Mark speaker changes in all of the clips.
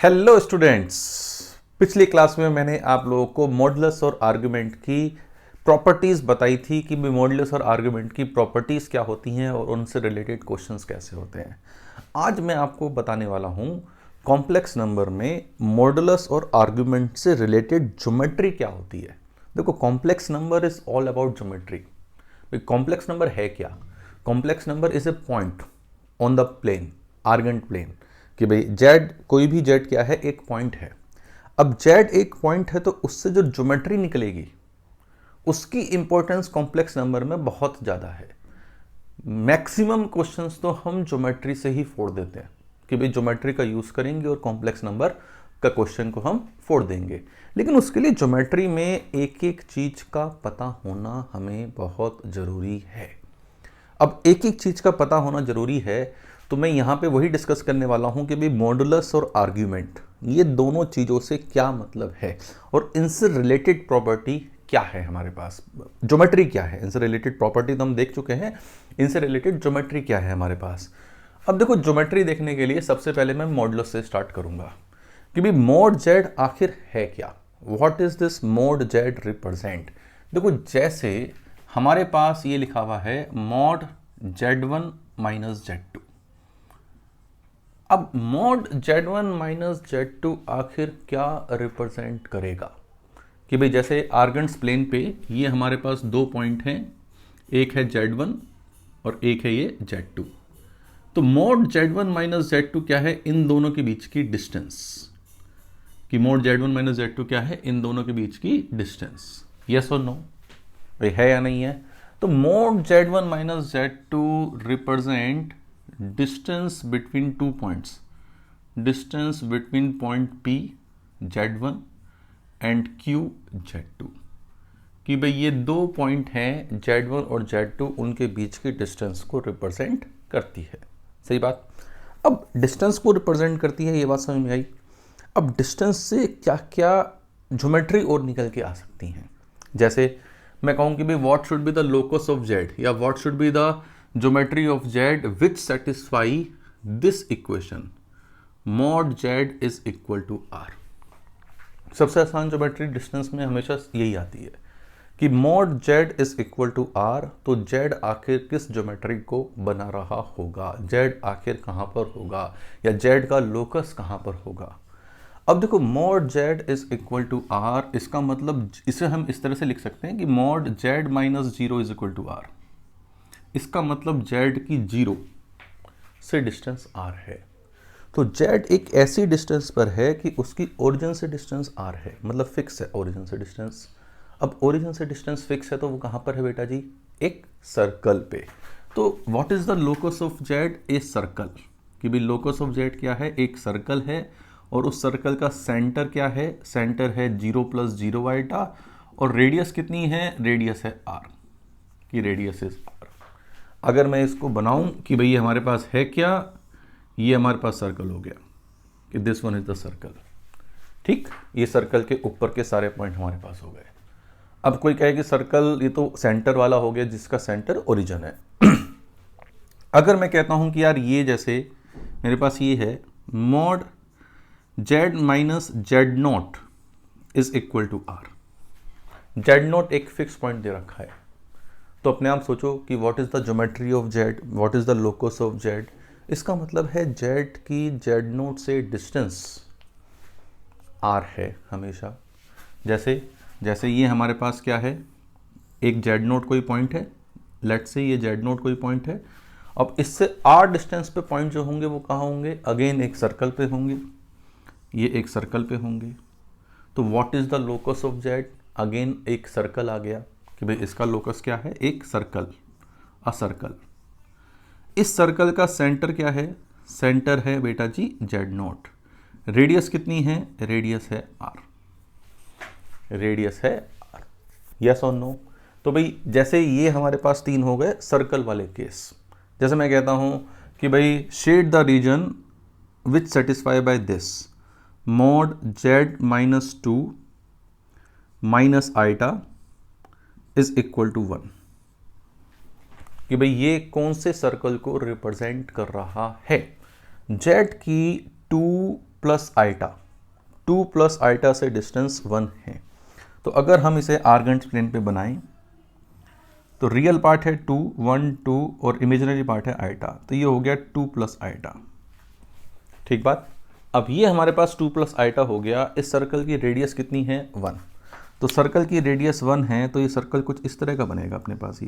Speaker 1: Hello students. पिछली class में मैंने आप लोगों को मॉडुलस और आर्गुमेंट की प्रॉपर्टीज़ बताई थी कि मॉडुलस और आर्गुमेंट की प्रॉपर्टीज़ क्या होती हैं और उनसे रिलेटेड क्वेश्चंस कैसे होते हैं। आज मैं आपको बताने वाला हूं कॉम्प्लेक्स नंबर में मॉडुलस और आर्गुमेंट से रिलेटेड ज्योमेट्री क्या होती है। देखो, complex number is all about geometry. Complex number है क्या? Complex number is a point on the plane, Argand plane, कि भाई जेड, कोई भी जेड क्या है, एक पॉइंट है। अब जेड एक पॉइंट है तो उससे जो ज्योमेट्री निकलेगी उसकी इंपॉर्टेंस कॉम्प्लेक्स नंबर में बहुत ज़्यादा है। मैक्सिमम क्वेश्चंस तो हम ज्योमेट्री से ही फोड़ देते हैं कि भाई ज्योमेट्री का यूज़ करेंगे और कॉम्प्लेक्स नंबर का क्वेश्चन को हम फोड़ देंगे। लेकिन उसके लिए ज्योमेट्री में एक एक चीज़ का पता होना हमें बहुत ज़रूरी है। अब एक एक चीज़ का पता होना ज़रूरी है तो मैं यहाँ पे वही डिस्कस करने वाला हूँ कि भाई मॉडुलस और आर्ग्यूमेंट, ये दोनों चीज़ों से क्या मतलब है और इनसे रिलेटेड प्रॉपर्टी क्या है हमारे पास, ज्योमेट्री क्या है। इनसे रिलेटेड प्रॉपर्टी तो हम देख चुके हैं, इनसे रिलेटेड ज्योमेट्री क्या है हमारे पास। अब देखो, ज्योमेट्री देखने के लिए सबसे पहले मैं मॉडुलस से स्टार्ट करूँगा कि भाई मोड जेड आखिर है क्या। What is this mod z represent. देखो, जैसे हमारे पास ये लिखा हुआ है मॉड Z1 माइनस Z2। अब मॉड Z1 माइनस Z2 आखिर क्या रिप्रेजेंट करेगा कि भाई जैसे आर्गेंट्स प्लेन पे ये हमारे पास दो पॉइंट हैं, एक है Z1 और एक है ये Z2। तो मॉड Z1 माइनस Z2 क्या है? इन दोनों के बीच की डिस्टेंस। कि मॉड Z1 माइनस Z2 क्या है? इन दोनों के बीच की डिस्टेंस। यस और नो, भाई है या नहीं है? तो mod Z1 minus Z2 represent distance between two points, distance between point P Z1 and Q Z2। कि भाई ये दो पॉइंट हैं Z1 और Z2, उनके बीच की डिस्टेंस को रिप्रेजेंट करती है। सही बात। अब डिस्टेंस को रिप्रेजेंट करती है, ये बात समझ में आई। अब डिस्टेंस से क्या क्या ज्योमेट्री और निकल के आ सकती हैं। जैसे मैं कहूँ कि भाई what should be the locus of Z, या what should be the geometry of Z which satisfy this equation, mod Z is equal to R. सबसे आसान ज्योमेट्री डिस्टेंस में हमेशा यही आती है कि mod Z is equal to r. तो जेड आखिर किस ज्योमेट्री को बना रहा होगा, जेड आखिर कहाँ पर होगा, या जेड का लोकस कहाँ पर होगा। अब देखो, mod Z is equal to r, इसका मतलब इसे हम इस तरह से लिख सकते हैं कि mod z minus zero is equal to r. इसका मतलब जेड की जीरो से डिस्टेंस आर है। तो जेड एक ऐसी डिस्टेंस पर है कि उसकी ओरिजिन से डिस्टेंस आर है, मतलब फिक्स है ओरिजिन से डिस्टेंस। अब ओरिजिन से डिस्टेंस फिक्स है तो वो कहाँ पर है बेटा जी? एक सर्कल पे। तो what is the locus of Z? A circle. कि भाई लोकस ऑफ जेड क्या है? एक सर्कल है, और उस सर्कल का सेंटर क्या है? सेंटर है 0 प्लस 0 वाइटा, और रेडियस कितनी है? रेडियस है आर। कि रेडियस इज आर। अगर मैं इसको बनाऊं कि भाई ये हमारे पास है क्या, ये हमारे पास सर्कल हो गया कि this one is the circle. ठीक, ये सर्कल के ऊपर के सारे पॉइंट हमारे पास हो गए। अब कोई कहे कि सर्कल ये तो सेंटर वाला हो गया जिसका सेंटर ओरिजिन है। अगर मैं कहता हूं कि यार ये जैसे मेरे पास ये है mod z minus Z not is equal to r. Z naught एक फिक्स पॉइंट दे रखा है, तो अपने आप सोचो कि what is the geometry of z, what is the locus of z. इसका मतलब है जेड की जेड नोट से डिस्टेंस आर है हमेशा। जैसे जैसे ये हमारे पास क्या है, एक जेड नोट कोई पॉइंट है, लेट से ये जेड नोट कोई पॉइंट है। अब इससे आर डिस्टेंस पे पॉइंट जो होंगे वो कहाँ होंगे? अगेन एक सर्कल पे होंगे, ये एक सर्कल पे होंगे। तो what is the locus of Z? Again एक सर्कल आ गया कि भाई इसका लोकस क्या है? एक सर्कल, अ सर्कल। इस सर्कल का सेंटर क्या है? सेंटर है बेटा जी जेड नोट। रेडियस कितनी है? रेडियस है आर। रेडियस है आर। यस और नो? तो भाई जैसे ये हमारे पास तीन हो गए सर्कल वाले केस। जैसे मैं कहता हूं कि भाई shade the region which satisfy by this mod z minus two minus iota is equal to 1। कि भाई ये कौन से सर्कल को रिप्रेजेंट कर रहा है? जेड की two plus iota, 2 plus iota से डिस्टेंस 1 है। तो अगर हम इसे आर्गेंट प्लेन पे बनाएं तो रियल पार्ट है 2, 1, 2 और इमेजिनरी पार्ट है आइटा, तो ये हो गया 2 प्लस आइटा। ठीक बात। अब ये हमारे पास 2 प्लस आइटा हो गया। इस सर्कल की रेडियस कितनी है? 1। तो सर्कल की रेडियस 1 है, तो ये सर्कल कुछ इस तरह का बनेगा अपने पास,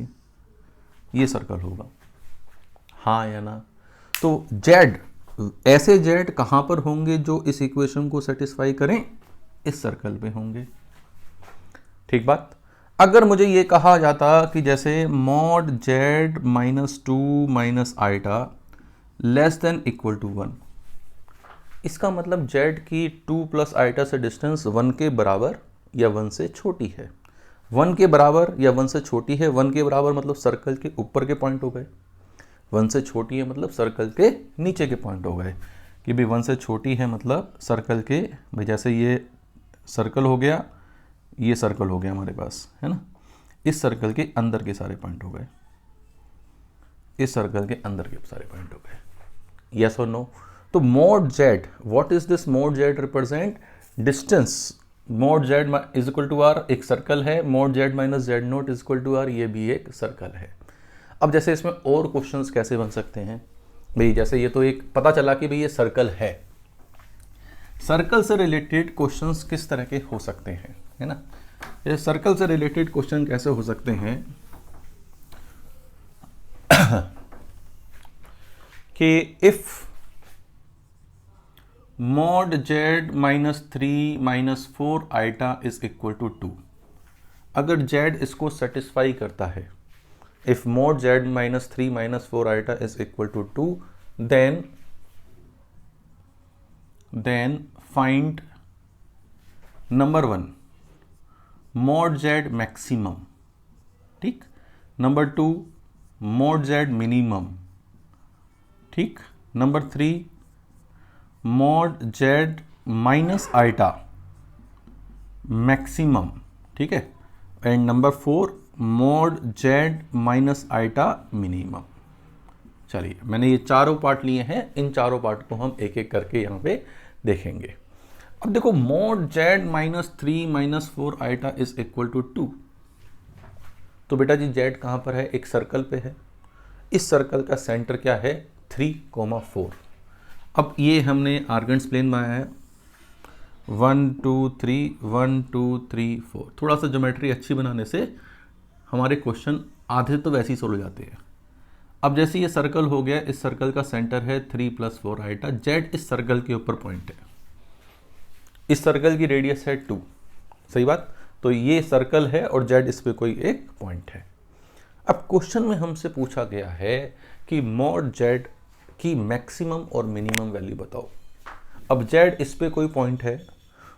Speaker 1: ये सर्कल होगा, हाँ या ना? तो जेड, ऐसे जेड कहाँ पर होंगे जो इस इक्वेशन को सेटिस्फाई करें? इस सर्कल पे होंगे। ठीक बात। अगर मुझे ये कहा जाता कि जैसे mod z minus 2 minus iota less than equal to 1, इसका मतलब जेड की 2 प्लस आइटा से डिस्टेंस 1 के बराबर या 1 से छोटी है। 1 के बराबर या 1 से छोटी है। 1 के बराबर मतलब सर्कल के ऊपर के पॉइंट हो गए, 1 से छोटी है मतलब सर्कल के नीचे के पॉइंट हो गए। कि भाई 1 से छोटी है मतलब सर्कल के, भाई जैसे ये सर्कल हो गया, ये सर्कल हो गया हमारे पास, है ना? इस सर्कल के अंदर के सारे पॉइंट हो गए, इस सर्कल के अंदर के सारे पॉइंट हो गए। यस और नो? तो mod z, what is this mod z? Represent distance. Mod z is equal to r, एक सर्कल है, mod Z minus z naught is equal to r, ये भी एक सर्कल है। अब जैसे इसमें और क्वेश्चंस कैसे बन सकते हैं भाई? जैसे ये तो एक पता चला कि भाई ये सर्कल है, सर्कल से रिलेटेड क्वेश्चंस किस तरह के हो सकते हैं, है ना? ये सर्कल से रिलेटेड क्वेश्चन कैसे हो सकते हैं कि if mod z minus 3 minus 4 iota is equal to 2, अगर जेड इसको सेटिस्फाई करता है, if mod z minus 3 minus 4 iota is equal to 2, then find number 1 mod z maximum, ठीक? नंबर 2 mod z minimum, ठीक? Number 3 mod z minus iota maximum, ठीक है? And number 4 mod Z minus iota minimum. चलिए, मैंने ये चारों part लिए हैं, इन चारों पार्ट को हम एक एक करके यहाँ पे देखेंगे। अब देखो, mod Z minus 3 minus 4 iota is equal to 2, तो बेटा जी जेड कहाँ पर है? एक सर्कल पे है। इस सर्कल का सेंटर क्या है? 3,4। अब ये हमने आर्गेंट्स प्लेन बनाया है, 1 2 3 1 2 3 4। थोड़ा सा ज्योमेट्री अच्छी बनाने से हमारे क्वेश्चन आधे तो वैसे ही सोल्व हो जाते हैं। अब जैसे ये सर्कल हो गया, इस सर्कल का सेंटर है 3 प्लस 4 आइटा, जेड इस सर्कल के ऊपर पॉइंट है, इस सर्कल की रेडियस है 2, सही बात? तो ये सर्कल है और जेड इस पे कोई एक पॉइंट है। अब क्वेश्चन में हमसे पूछा गया है कि मॉड जेड की मैक्सिमम और मिनिमम वैल्यू बताओ। अब जेड इस पे कोई पॉइंट है,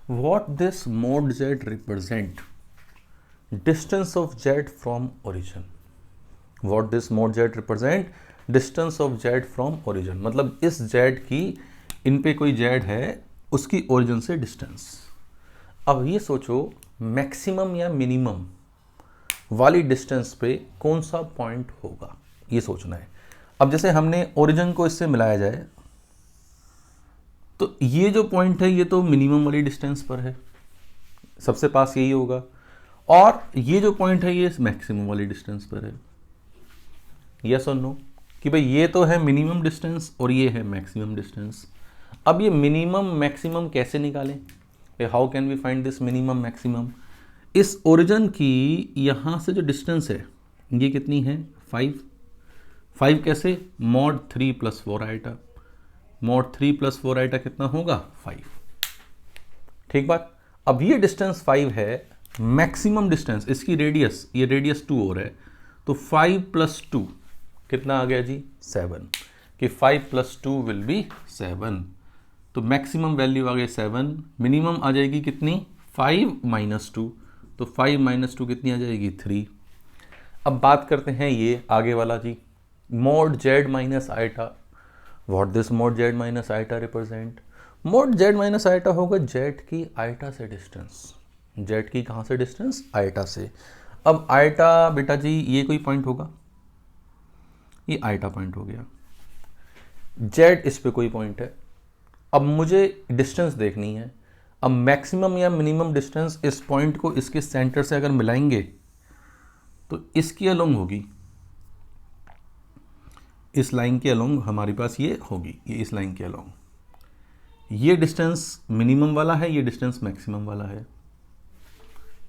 Speaker 1: what this mod z represent? Distance of Z from origin. What this mod z represent? Distance of Z from origin, मतलब इस जेड की, इन पे कोई जेड है, उसकी ओरिजिन से डिस्टेंस। अब ये सोचो, मैक्सिमम या मिनिमम वाली डिस्टेंस पे कौन सा पॉइंट होगा, ये सोचना है। अब जैसे हमने ओरिजिन को इससे मिलाया जाए, तो ये जो पॉइंट है ये तो मिनिमम वाली डिस्टेंस पर है, सबसे पास यही होगा, और ये जो पॉइंट है ये मैक्सिमम वाली डिस्टेंस पर है। यस और नो? कि भाई ये तो है मिनिमम डिस्टेंस और ये है मैक्सिमम डिस्टेंस। अब ये मिनिमम मैक्सिमम कैसे निकालें? How can we find this minimum maximum? इस ओरिजिन की यहाँ से जो डिस्टेंस है ये कितनी है? 5 कैसे? Mod 3 plus 4 iota, mod 3 plus 4 iota कितना होगा? 5। ठीक बात। अब ये डिस्टेंस 5 है, मैक्सिमम डिस्टेंस, इसकी रेडियस, ये रेडियस 2 और है, तो 5 प्लस 2 कितना आ गया जी? 7, कि 5 प्लस 2 विल बी 7। तो मैक्सिमम वैल्यू आ गई 7, मिनिमम आ जाएगी कितनी? 5 माइनस 2, तो 5 माइनस 2 कितनी आ जाएगी? 3। अब बात करते हैं ये आगे वाला जी, mod Z minus iota. What this mod Z minus iota represent? Mod Z minus iota होगा जेड की आइटा से डिस्टेंस, जेड की कहाँ से डिस्टेंस? आइटा से। अब आइटा बेटा जी ये कोई पॉइंट होगा, ये आइटा पॉइंट हो गया, जेड इस पे कोई पॉइंट है। अब मुझे डिस्टेंस देखनी है। अब मैक्सिमम या मिनिमम डिस्टेंस इस पॉइंट को इसके सेंटर से अगर मिलाएंगे तो इसकी अलोंग होगी, इस लाइन के अलोंग हमारे पास ये होगी, ये इस लाइन के अलोंग। ये डिस्टेंस मिनिमम वाला है, ये डिस्टेंस मैक्सिमम वाला है।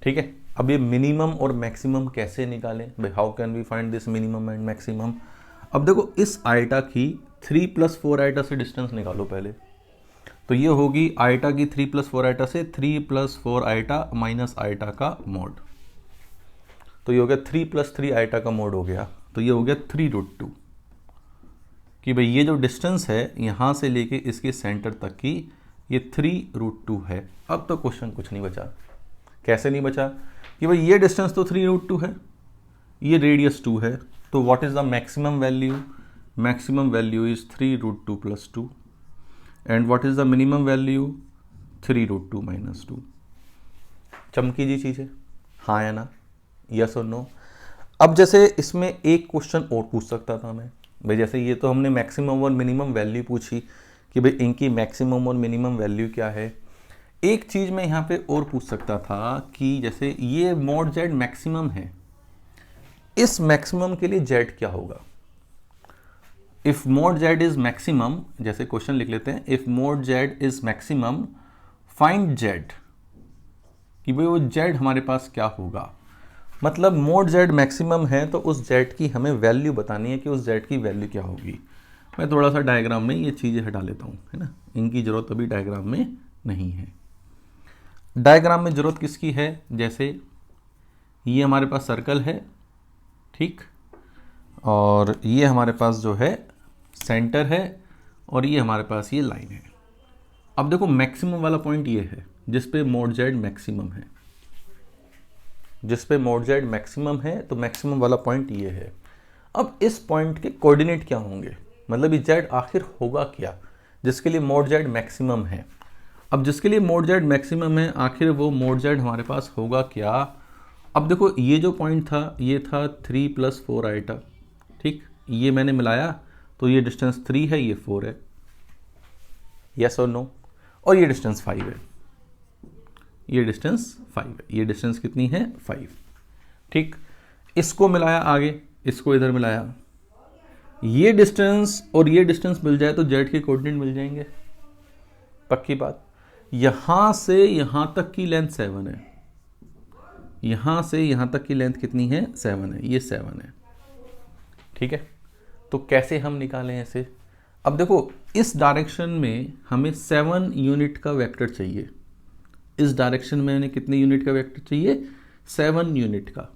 Speaker 1: ठीक है, अब ये मिनिमम और मैक्सिमम कैसे निकालें भाई, how can we find this minimum and maximum. अब देखो इस आइटा की 3 + 4 आइटा से डिस्टेंस निकालो पहले, तो ये होगी आइटा की 3 + 4 आइटा से 3 + 4 आइटा माइनस आइटा का मोड, तो ये हो गया 3 + 3 आइटा का मोड हो गया, तो ये हो गया 3√2 कि भाई ये जो डिस्टेंस है यहाँ से लेके इसके सेंटर तक की ये 3√2 है। अब तो क्वेश्चन कुछ नहीं बचा। कैसे नहीं बचा कि भाई ये डिस्टेंस तो 3√2 है, ये रेडियस 2 है, तो what is the maximum value? Maximum value is 3√2 + 2 and what is the minimum value? 3√2 - 2। चमकी जी चीज़ है, हाँ या ना, यस और नो। अब जैसे इसमें एक क्वेश्चन और पूछ सकता था मैं भाई, जैसे ये तो हमने मैक्सिमम और मिनिमम वैल्यू पूछी कि भाई इनकी मैक्सिमम और मिनिमम वैल्यू क्या है। एक चीज़ मैं यहाँ पे और पूछ सकता था कि जैसे ये मोड जेड मैक्सिमम है, इस मैक्सिमम के लिए जेड क्या होगा? If mode z is maximum, जैसे क्वेश्चन लिख लेते हैं, if mode z is maximum find Z, कि भाई वो जेड हमारे पास क्या होगा। मतलब मोड जेड मैक्सिमम है तो उस जेड की हमें वैल्यू बतानी है कि उस जेड की वैल्यू क्या होगी। मैं थोड़ा सा डायग्राम में ये चीज़ें हटा लेता हूँ, है ना, इनकी ज़रूरत अभी डायग्राम में नहीं है। डायग्राम में ज़रूरत किसकी है? जैसे ये हमारे पास सर्कल है, ठीक, और ये हमारे पास जो है सेंटर है, और ये हमारे पास ये लाइन है। अब देखो मैक्सिमम वाला पॉइंट ये है जिस पे मोड जेड मैक्सिमम है, जिस पे मोड जेड मैक्सिमम है, तो मैक्सिमम वाला पॉइंट ये है। अब इस पॉइंट के कोऑर्डिनेट क्या होंगे, मतलब ये जेड आखिर होगा क्या जिसके लिए मोड जेड मैक्सिमम है। अब जिसके लिए मोड जेड मैक्सिमम है, आखिर वो मोड जेड हमारे पास होगा क्या। अब देखो ये जो पॉइंट था ये था 3 + 4 आइटा, ठीक, ये मैंने मिलाया तो ये डिस्टेंस 3 है, ये 4 है, यस और नो, और ये डिस्टेंस 5 है, ये डिस्टेंस 5 है, ये डिस्टेंस कितनी है? 5, ठीक। इसको मिलाया आगे, इसको इधर मिलाया, ये डिस्टेंस और ये डिस्टेंस मिल जाए तो जेड के कोऑर्डिनेट मिल जाएंगे, पक्की बात। यहां से यहां तक की लेंथ 7 है, यहां से यहां तक की लेंथ कितनी है? 7 है, ये 7 है, ठीक है। तो कैसे हम निकालें ऐसे? अब देखो इस डायरेक्शन में हमें 7 यूनिट का वेक्टर चाहिए, इस डायरेक्शन में हमें कितने यूनिट का वेक्टर चाहिए? 7 यूनिट का।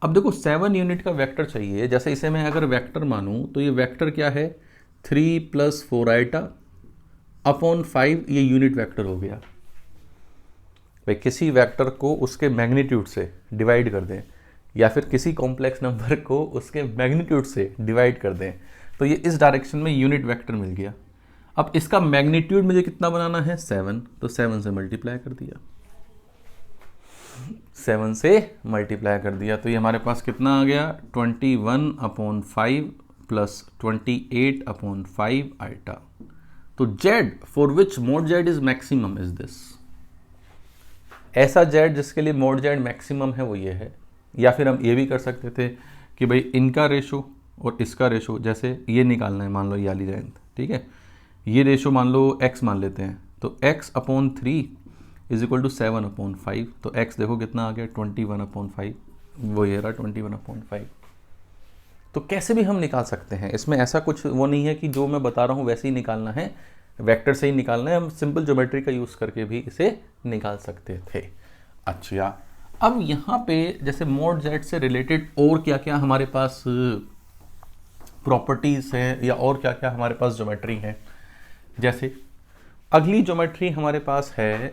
Speaker 1: अब देखो 7 यूनिट का वेक्टर चाहिए, जैसे इसे मैं अगर वेक्टर मानूं तो ये वेक्टर क्या है? 3 + 4 आइटा अपॉन 5, ये यूनिट वेक्टर हो गया। भाई किसी वेक्टर को उसके मैग्नीट्यूड से डिवाइड कर दें, या फिर किसी कॉम्प्लेक्स नंबर को उसके मैग्नीट्यूड से डिवाइड कर दें, तो ये इस डायरेक्शन में यूनिट वेक्टर मिल गया। अब इसका मैग्नीट्यूड मुझे कितना बनाना है? 7, तो 7 से मल्टीप्लाई कर दिया, 7 से मल्टीप्लाई कर दिया, तो ये हमारे पास कितना आ गया? 21/5 + 28/5 आइटा। तो Z for which mode z is maximum is this, ऐसा जेड जिसके लिए मोड जेड मैक्सिमम है वो ये है। या फिर हम ये भी कर सकते थे कि भाई इनका रेशो और इसका रेशो, जैसे ये निकालना है, मान लो ये वाली लेंथ, ठीक है, ये रेशो मान लो x मान लेते हैं, तो x/3 = 7/5, तो x देखो कितना आ गया? 21/5, वो ये रहा 21/5। तो कैसे भी हम निकाल सकते हैं, इसमें ऐसा कुछ वो नहीं है कि जो मैं बता रहा हूँ वैसे ही निकालना है, वेक्टर से ही निकालना है, हम सिंपल ज्योमेट्री का यूज़ करके भी इसे निकाल सकते थे। अच्छा, अब यहाँ पे जैसे मोड जेड से रिलेटेड और क्या क्या हमारे पास प्रॉपर्टीज़ हैं, या और क्या क्या हमारे पास ज्योमेट्री है। जैसे अगली ज्योमेट्री हमारे पास है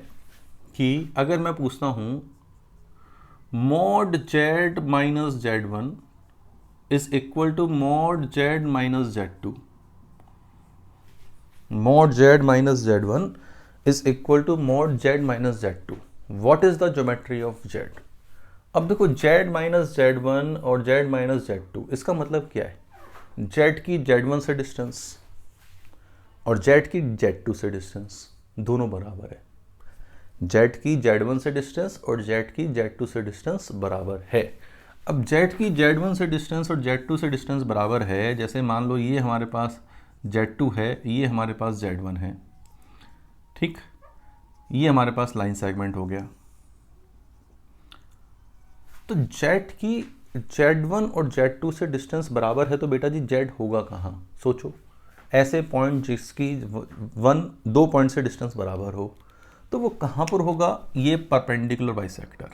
Speaker 1: कि अगर मैं पूछता हूँ mod Z minus Z1 is equal to mod Z minus Z2, mod z minus z1 is equal to mod z minus z2. What is the geometry of z? अब देखो z minus z1 और z minus z2 इसका मतलब क्या है? z की z1 से distance और जेड की Z2 से डिस्टेंस दोनों बराबर है। जेड की Z1 से डिस्टेंस और जेड की Z2 से डिस्टेंस बराबर है। अब जेड की Z1 से डिस्टेंस और Z2 से डिस्टेंस बराबर है, जैसे मान लो ये हमारे पास Z2 है, ये हमारे पास Z1 है, ठीक, ये हमारे पास लाइन सेगमेंट हो गया। तो जेड की Z1 और Z2 से डिस्टेंस बराबर है, तो बेटा जी जेड होगा कहाँ? सोचो, ऐसे पॉइंट जिसकी दो पॉइंट से डिस्टेंस बराबर हो, तो वो कहाँ पर होगा? ये परपेंडिकुलर बाइसेक्टर।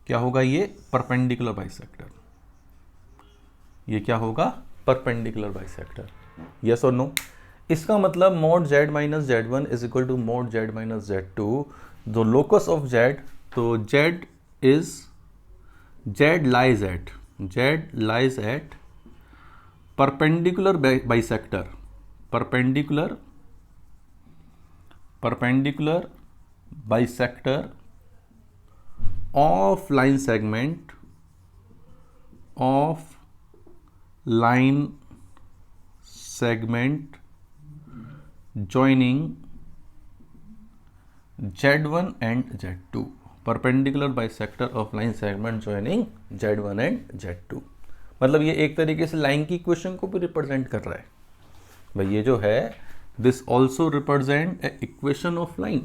Speaker 1: क्या होगा? ये परपेंडिकुलर बाइसेक्टर। ये क्या होगा? Perpendicular bisector. यस और नो? इसका मतलब mod Z minus Z1 is equal to mod Z minus Z2। The locus of Z, तो Z lies at perpendicular bisector, perpendicular bisector of line segment joining Z1 and Z2, perpendicular bisector of line segment joining Z1 and Z2। मतलब ये एक तरीके से line की equation को भी represent कर रहा है भाई। ये जो है this also represent a equation of line,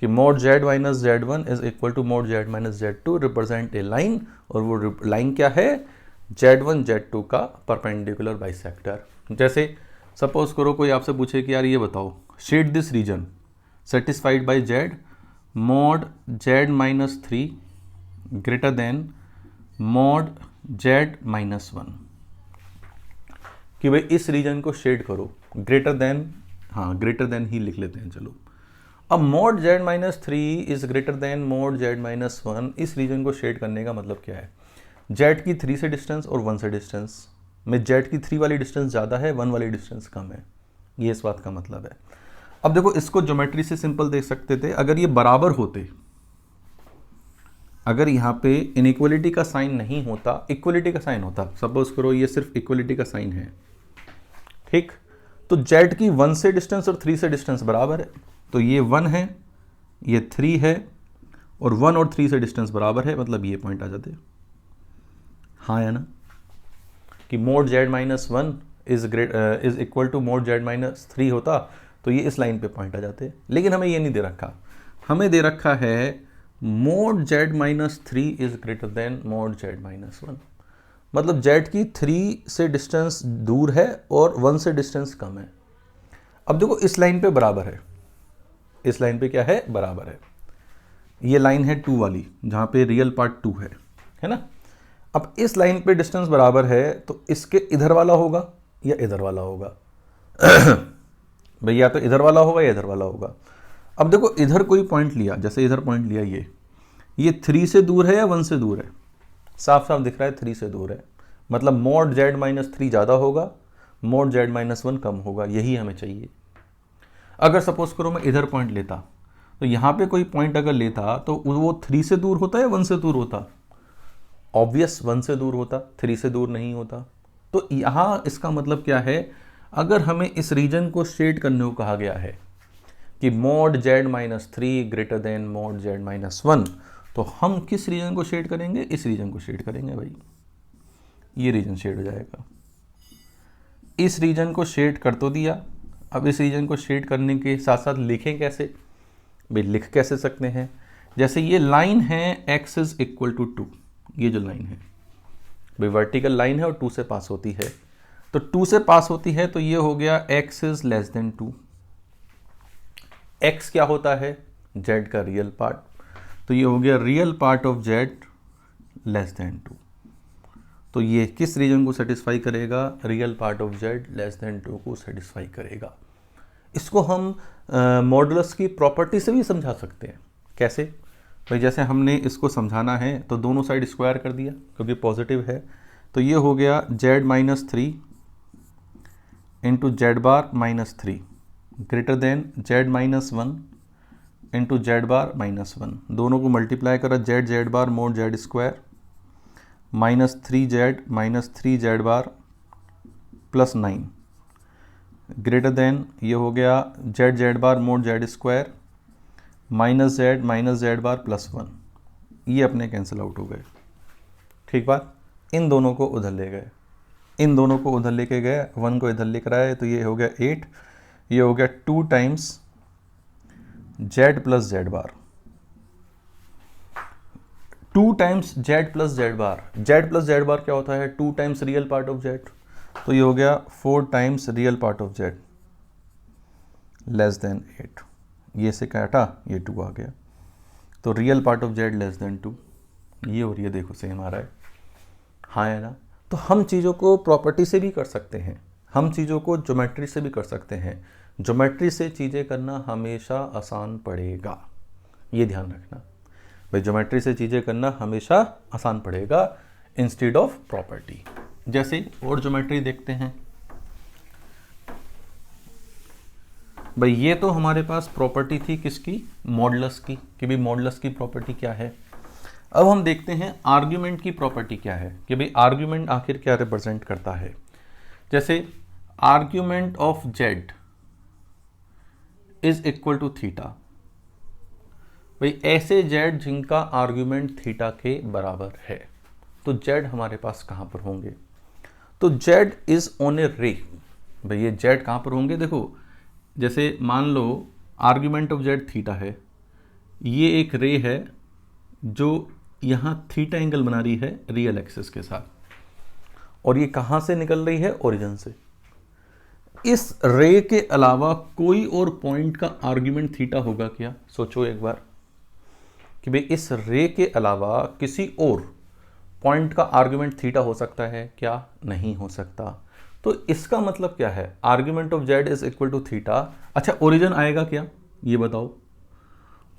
Speaker 1: कि mod Z minus Z1 is equal to mod Z minus Z2 represent a line. और वो लाइन क्या है? Z1 Z2 का परपेंडिकुलर बाइसेक्टर। जैसे सपोज करो कोई आपसे पूछे कि यार ये बताओ, shade this region satisfied by Z mod Z minus 3 greater than mod Z minus 1, कि भाई इस रीजन को शेड करो, ग्रेटर देन, हाँ ग्रेटर देन ही लिख लेते हैं चलो। अब mod Z minus 3 is greater than mod Z minus 1, इस रीजन को शेड करने का मतलब क्या है? Z की 3 से डिस्टेंस और 1 से डिस्टेंस में Z की 3 वाली डिस्टेंस ज़्यादा है, 1 वाली डिस्टेंस कम है, ये इस बात का मतलब है। अब देखो, इसको ज्योमेट्री से सिंपल देख सकते थे, अगर ये बराबर होते, अगर यहाँ पे इनइक्वलिटी का साइन नहीं होता, इक्वलिटी का साइन होता, सपोज करो ये सिर्फ इक्वलिटी का साइन है, ठीक, तो Z की 1 से डिस्टेंस और 3 से डिस्टेंस बराबर है, तो ये 1 है, ये 3 है, और 1 और 3 से डिस्टेंस बराबर है, मतलब ये पॉइंट आ जाते। हाँ है ना? कि mod Z minus 1 is equal to mod Z minus 3 होता, तो ये इस लाइन पे पॉइंट आ जाते। लेकिन हमें ये नहीं दे रखा, हमें दे रखा है mode Z minus 3 is greater than mod Z minus 1, मतलब Z की 3 से डिस्टेंस दूर है और 1 से डिस्टेंस कम है। अब देखो, इस लाइन पे बराबर है, इस लाइन पे क्या है? बराबर है। ये लाइन है 2 वाली, जहाँ पे रियल पार्ट 2 है ना? अब इस लाइन पे डिस्टेंस बराबर है, तो इसके इधर वाला होगा या इधर वाला होगा? भैया तो इधर वाला होगा या इधर वाला होगा। अब देखो, इधर कोई पॉइंट लिया, जैसे इधर पॉइंट लिया, ये 3 से दूर है या 1 से दूर है? साफ साफ दिख रहा है 3 से दूर है, मतलब मोड Z माइनस 3 ज़्यादा होगा, मोड Z माइनस 1 कम होगा, यही हमें चाहिए। अगर सपोज करो मैं इधर पॉइंट लेता, तो यहाँ पे कोई पॉइंट अगर लेता, तो वो 3 से दूर होता या 1 से दूर होता? ऑब्वियस 1 से दूर होता, 3 से दूर नहीं होता। तो यहाँ इसका मतलब क्या है? अगर हमें इस रीजन को शेड करने को कहा गया है कि mod Z minus 3 greater than mod Z minus 1, तो हम किस रीजन को शेड करेंगे? इस रीजन को शेड करेंगे भाई, ये रीजन शेड हो जाएगा। इस रीजन को शेड कर तो दिया, अब इस रीजन को शेड करने के साथ साथ लिखें कैसे? भाई लिख कैसे सकते हैं? जैसे ये लाइन है x इज इक्वल टू 2, ये जो लाइन है भाई वर्टिकल लाइन है और 2 से पास होती है, तो 2 से पास होती है, तो ये हो गया x is less than 2। x क्या होता है? z का रियल पार्ट, तो ये हो गया real part of z less than 2। तो ये किस रीजन को सेटिस्फाई करेगा? Real part of z less than 2 को सेटिस्फाई करेगा। इसको हम मॉडुलस की प्रॉपर्टी से भी समझा सकते हैं। कैसे भाई? जैसे हमने इसको समझाना है तो दोनों साइड स्क्वायर कर दिया, क्योंकि पॉजिटिव है, तो ये हो गया Z minus 3 into Z bar minus 3 greater than Z minus 1 into Z bar minus 1। दोनों को मल्टीप्लाई करा, Z bar mod Z square minus 3Z minus 3Z bar plus 9 greater than ये हो गया Z Z bar mod Z square minus Z bar plus 1, ये अपने cancel out हो गए। ठीक बात, इन दोनों को उधर ले गए, इन दोनों को उधर लेके गए, 1 को इधर लेकर आए तो ये हो गया 8, ये हो गया 2 टाइम्स जेड प्लस जेड बार, 2 टाइम्स जेड प्लस जेड बार। जेड प्लस जेड बार क्या होता है? 2 times real part of Z, तो ये हो गया 4 times real part of Z less then 8, ये से काटा ये 2 आ गया, तो real part of Z less then 2, ये और ये देखो सेम आ रहा है, हाँ है ना। तो हम चीज़ों को प्रॉपर्टी से भी कर सकते हैं, हम चीज़ों को ज्योमेट्री से भी कर सकते हैं। ज्योमेट्री से चीज़ें करना हमेशा आसान पड़ेगा, ये ध्यान रखना भाई, ज्योमेट्री से चीज़ें करना हमेशा आसान पड़ेगा इंस्टेड ऑफ प्रॉपर्टी। जैसे और ज्योमेट्री देखते हैं भाई, ये तो हमारे पास प्रॉपर्टी थी किसकी? मॉडुलस की, कि भाई मॉडुलस की प्रॉपर्टी क्या है। अब हम देखते हैं आर्ग्यूमेंट की प्रॉपर्टी क्या है, कि भाई आर्ग्यूमेंट आखिर क्या रिप्रेजेंट करता है। जैसे argument of Z is equal to theta, भाई ऐसे जेड जिनका आर्ग्यूमेंट थीटा के बराबर है, तो जेड हमारे पास कहां पर होंगे? तो जेड इज ऑन ए रे, भाई ये जेड कहां पर होंगे? देखो जैसे मान लो आर्ग्यूमेंट ऑफ जेड थीटा है, ये एक रे है जो यहाँ थीटा एंगल बना रही है रियल एक्सिस के साथ, और ये कहाँ से निकल रही है? ओरिजिन से। इस रे के अलावा कोई और पॉइंट का आर्ग्यूमेंट थीटा होगा क्या? सोचो एक बार कि भाई इस रे के अलावा किसी और पॉइंट का आर्ग्यूमेंट थीटा हो सकता है क्या? नहीं हो सकता। तो इसका मतलब क्या है? Argument of Z is equal to theta. अच्छा ओरिजिन आएगा क्या, ये बताओ?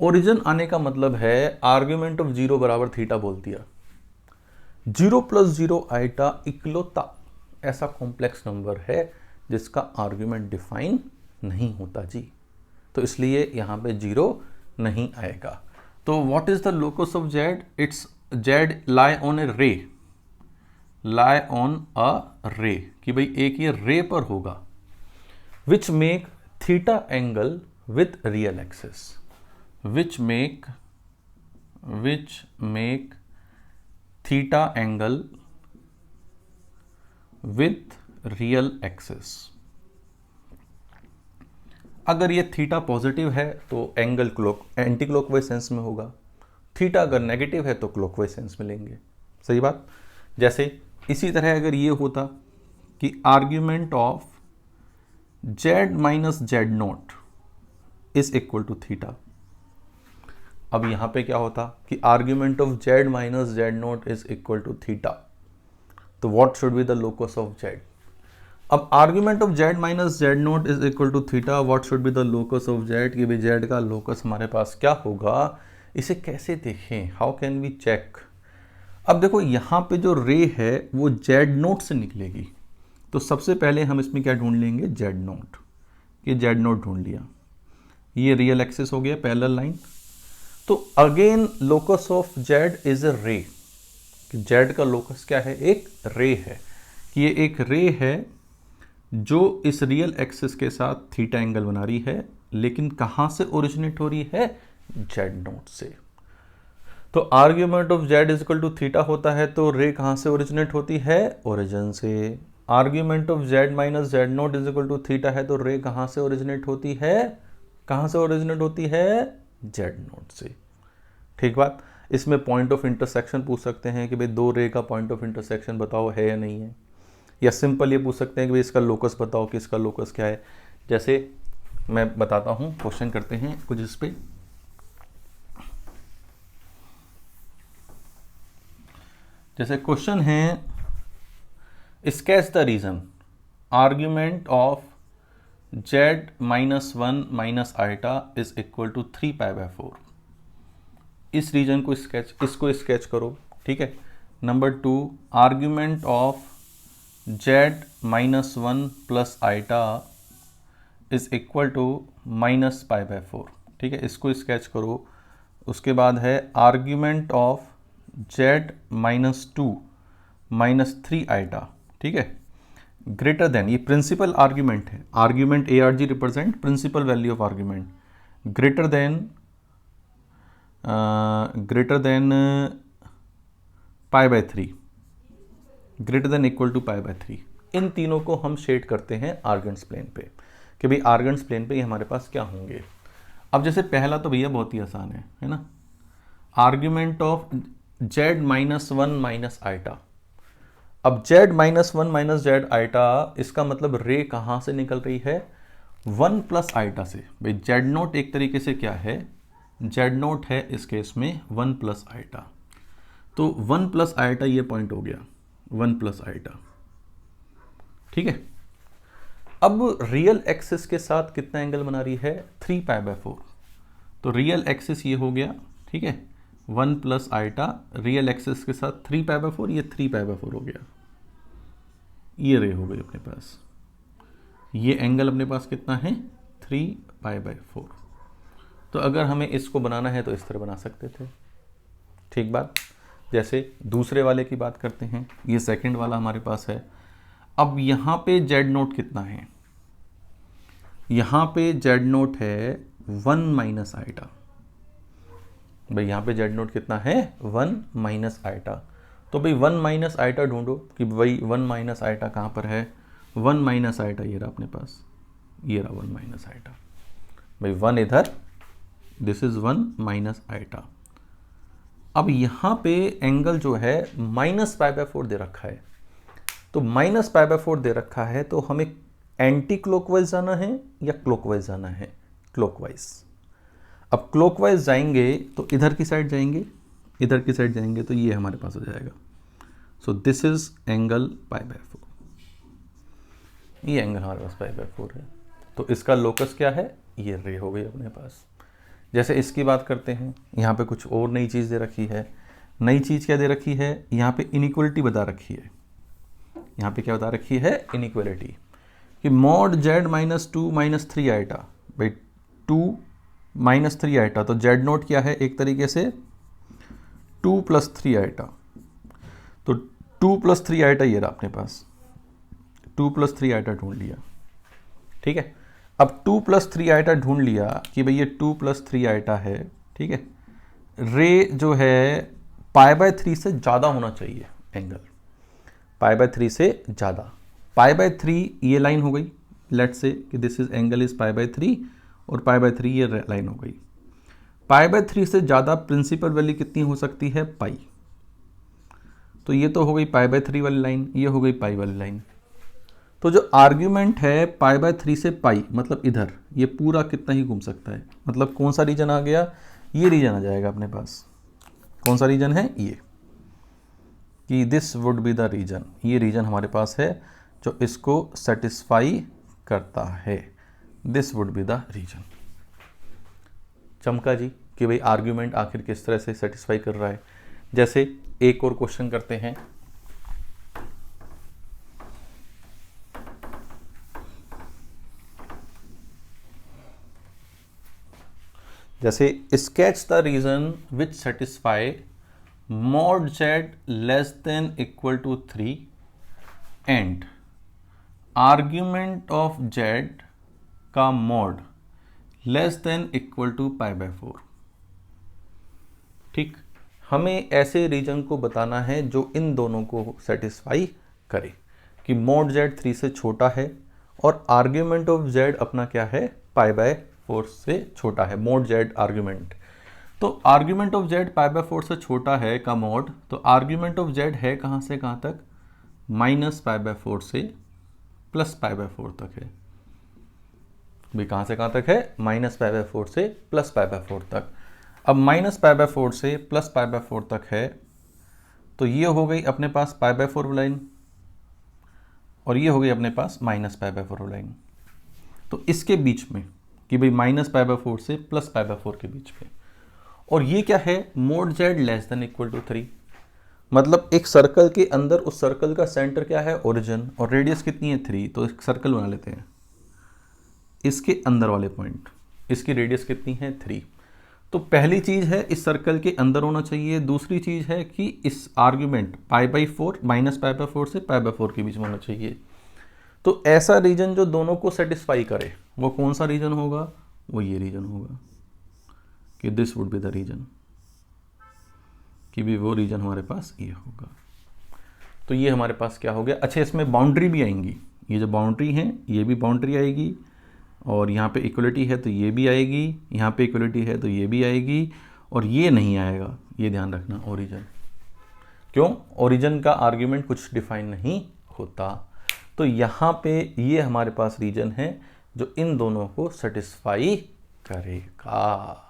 Speaker 1: ओरिजिन आने का मतलब है आर्ग्यूमेंट ऑफ 0 बराबर थीटा बोल दिया, 0 प्लस 0 आइटा इकलौता ऐसा कॉम्प्लेक्स नंबर है जिसका आर्ग्यूमेंट डिफाइन नहीं होता जी, तो इसलिए यहां पे 0 नहीं आएगा। तो what is the locus of Z? It's Z lie on a ray, lie on a रे, कि भाई एक ये रे पर होगा, which make theta angle with real axis, which make theta angle with real axis। अगर ये थीटा पॉजिटिव है तो एंगल एंटी क्लॉकवाइज सेंस में होगा, थीटा अगर नेगेटिव है तो क्लॉकवाइज सेंस में लेंगे, सही बात। जैसे इसी तरह अगर ये होता कि argument of Z minus Z not is equal to theta, अब यहां पे क्या होता कि argument of Z minus Z not is equal to theta, तो what should be the locus of Z? अब argument of Z minus Z not is equal to theta, what should be the locus of Z, कि भाई Z का locus हमारे पास क्या होगा? इसे कैसे देखें? How can we check? अब देखो यहां पे जो रे है वो जेड नोट से निकलेगी, तो सबसे पहले हम इसमें क्या ढूंढ लेंगे? जेड नोट, ये जेड नोट ढूंढ लिया, ये रियल एक्सिस हो गया पैरेलल लाइन। तो again locus of Z is a रे, जेड का लोकस क्या है? एक रे है, कि ये एक रे है जो इस रियल एक्सिस के साथ थीटा एंगल बना रही है, लेकिन कहां से ओरिजिनेट हो रही है? जेड नोट से। तो argument of Z is equal to theta होता है, तो रे कहां से ओरिजिनेट होती है? ओरिजिन से। Argument of Z minus z naught is equal to theta है, तो रे कहां से ओरिजिनेट होती है? कहां से ओरिजिनेट होती है? जेड नोट से। ठीक बात। इसमें पॉइंट ऑफ इंटरसेक्शन पूछ सकते हैं कि भाई दो रे का पॉइंट ऑफ इंटरसेक्शन बताओ है या नहीं है, या सिंपल ये पूछ सकते हैं कि भाई इसका लोकस बताओ कि इसका लोकस क्या है। जैसे मैं बताता हूं, क्वेश्चन करते हैं कुछ इस पे। जैसे क्वेश्चन है sketch the region argument of Z minus 1 minus iota is equal to 3π/4। इस रीजन को इसको स्केच करो, ठीक है। Number 2 argument of Z minus 1 plus iota is equal to -π/4, ठीक है, इसको स्केच करो। उसके बाद है argument of Z minus 2 minus 3 iota, ठीक है, ग्रेटर देन, ये प्रिंसिपल आर्ग्यूमेंट है, argument A R G represent principal value of argument, greater than pi by 3, greater than equal to pi by 3। इन तीनों को हम शेड करते हैं आर्गेंट्स प्लेन पे कि भाई आर्गेंट्स प्लेन पे ये हमारे पास क्या होंगे। अब जैसे पहला तो भैया बहुत ही आसान है ना, argument of z minus 1 minus iota. अब z minus 1 minus z iota, इसका मतलब रे कहाँ से निकल रही है, 1 प्लस आइटा से। भाई जेड नोट एक तरीके से क्या है, जेड नोट है इस केस में 1 प्लस आइटा, तो 1 प्लस आइटा ये पॉइंट हो गया 1 प्लस आइटा, ठीक है। अब रियल एक्सिस के साथ कितना एंगल बना रही है, 3 पाई बाय 4, तो रियल एक्सिस ये हो गया, ठीक है, 1 प्लस आइटा, रियल एक्सिस के साथ 3 पाई बाय 4, ये 3 पाई बाय 4 हो गया, ये रे हो गई अपने पास, ये एंगल अपने पास कितना है 3 पाई बाय 4। तो अगर हमें इसको बनाना है तो इस तरह बना सकते थे, ठीक बात। जैसे दूसरे वाले की बात करते हैं, ये सेकंड वाला हमारे पास है। अब यहाँ पे जेड नोट कितना है, यहाँ पे जेड नोट है 1 माइनस आइटा, भाई यहाँ पे जेड नोट कितना है 1 माइनस आइटा, तो भाई 1 माइनस आइटा ढूंढो कि भाई 1 माइनस आइटा कहाँ पर है, 1 माइनस आइटा ये रहा अपने पास, ये रहा 1 माइनस आइटा, भाई 1 इधर, दिस इज 1 माइनस आइटा। अब यहाँ पे एंगल जो है माइनस पाई बाय 4 दे रखा है, तो माइनस पाई बाय 4 दे रखा है, तो हमें एंटी क्लॉकवाइज जाना है या क्लॉकवाइज जाना है, क्लॉकवाइज। अब क्लॉकवाइज जाएंगे तो इधर की साइड जाएंगे, इधर की साइड जाएंगे तो ये हमारे पास हो जाएगा, so this is angle pi by 4, ये एंगल हमारे पास पाई बाय 4 है। तो इसका लोकस क्या है, ये रे हो गई अपने पास। जैसे इसकी बात करते हैं, यहाँ पे कुछ और नई चीज़ दे रखी है, नई चीज़ क्या दे रखी है, यहाँ पे इनइक्वलिटी बता रखी है, यहाँ पे क्या बता रखी है, इनइक्वलिटी, कि mod z minus 2 minus 3 iota, भाई 2 माइनस 3 आइटा, तो जेड नोट क्या है, एक तरीके से 2 प्लस 3 आइटा, तो 2 प्लस 3 आइटा ये रहा अपने पास, 2 प्लस 3 आइटा ढूंढ लिया, ठीक है। अब 2 प्लस 3 आइटा ढूंढ लिया कि भाई ये 2 प्लस 3 आइटा है, ठीक है। रे जो है पाई बाय 3 से ज़्यादा होना चाहिए एंगल, पाई बाय 3 से ज़्यादा, पाई बाय 3 ये लाइन हो गई, लेट्स से कि this is angle is pi by 3 और पाई बाय 3 ये लाइन हो गई। पाई बाय 3 से ज़्यादा प्रिंसिपल वैल्यू कितनी हो सकती है, पाई, तो ये तो हो गई पाई बाय 3 वाली लाइन, ये हो गई पाई वाली लाइन। तो जो आर्ग्यूमेंट है पाई बाय 3 से पाई, मतलब इधर ये पूरा कितना ही घूम सकता है, मतलब कौन सा रीजन आ गया, ये रीजन आ जाएगा अपने पास, कौन सा रीजन है, ये, कि this would be the region, ये रीजन हमारे पास है जो इसको सेटिस्फाई करता है, this would be the region. चमका जी कि भाई आर्ग्यूमेंट आखिर किस तरह से सेटिस्फाई कर रहा है। जैसे एक और क्वेश्चन करते हैं, जैसे sketch the region which satisfy mod Z less than equal to 3 and argument of Z का mod less than equal to pi by 4। ठीक, हमें ऐसे रीजन को बताना है जो इन दोनों को सेटिस्फाई करे, कि मॉड जेड 3 से छोटा है और आर्ग्यूमेंट ऑफ जेड अपना क्या है, पाई बाय 4 से छोटा है, मॉड जेड आर्ग्यूमेंट। तो argument of Z pi by 4 से छोटा है का मॉड, तो आर्ग्यूमेंट ऑफ जेड है कहाँ से कहाँ तक, माइनस पाई बाय 4 से प्लस पाई बाय 4 तक है। भी कहाँ से कहाँ तक है, माइनस पाई बाय 4 से प्लस पाई बाय 4 तक। अब माइनस पाई बाय 4 से प्लस पाई बाय 4 तक है, तो ये हो गई अपने पास पाई बाय 4 लाइन और ये हो गई अपने पास माइनस पाई बाय 4 लाइन। तो इसके बीच में कि भाई माइनस पाई बाय 4 से प्लस पाई बाय 4 के बीच में, और ये क्या है, mod z less than equal to 3, मतलब एक सर्कल के अंदर उस सर्कल का सेंटर क्या है, ओरिजिन, और रेडियस कितनी है 3, तो एक सर्कल बना लेते हैं, इसके अंदर वाले पॉइंट, इसकी रेडियस कितनी है 3। तो पहली चीज़ है इस सर्कल के अंदर होना चाहिए, दूसरी चीज़ है कि इस argument pi by 4 minus pi by 4 से पाई बाय 4 के बीच में होना चाहिए। तो ऐसा रीजन जो दोनों को सेटिस्फाई करे वो कौन सा रीजन होगा, वो ये रीजन होगा कि this would be the region, कि भी वो रीजन हमारे पास ये होगा। तो ये हमारे पास क्या हो गया। अच्छा, इसमें बाउंड्री भी आएंगी, ये जो बाउंड्री है ये भी बाउंड्री आएगी, और यहाँ पे इक्वलिटी है तो ये भी आएगी, यहाँ पे इक्वलिटी है तो ये भी आएगी, और ये नहीं आएगा, ये ध्यान रखना, ओरिजिन। क्यों? ओरिजिन का आर्ग्यूमेंट कुछ डिफाइन नहीं होता। तो यहाँ पे ये हमारे पास रीजन है जो इन दोनों को सेटिस्फाई करेगा।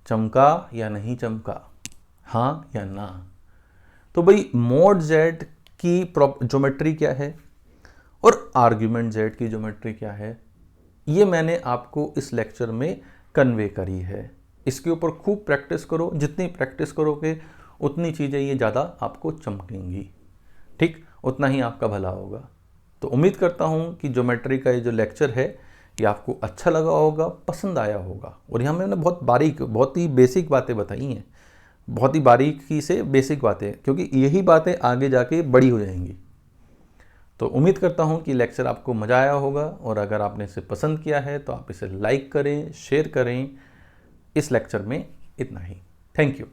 Speaker 1: चमका या नहीं चमका, हाँ या ना। तो भाई मॉड जेड की ज्योमेट्री क्या है और आर्ग्यूमेंट जेड की ज्योमेट्री क्या है, ये मैंने आपको इस लेक्चर में कन्वे करी है। इसके ऊपर खूब प्रैक्टिस करो, जितनी प्रैक्टिस करोगे उतनी चीज़ें ये ज़्यादा आपको चमकेंगी, ठीक, उतना ही आपका भला होगा। तो उम्मीद करता हूँ कि ज्योमेट्री का ये जो लेक्चर है ये आपको अच्छा लगा होगा, पसंद आया होगा। और यहाँ मैंने बहुत ही बेसिक बातें बताई हैं, बहुत ही बारीकी से बेसिक बातें, क्योंकि यही बातें आगे जाके बड़ी हो जाएंगी। तो उम्मीद करता हूँ कि लेक्चर आपको मज़ा आया होगा, और अगर आपने इसे पसंद किया है तो आप इसे लाइक करें, शेयर करें। इस लेक्चर में इतना ही। Thank you.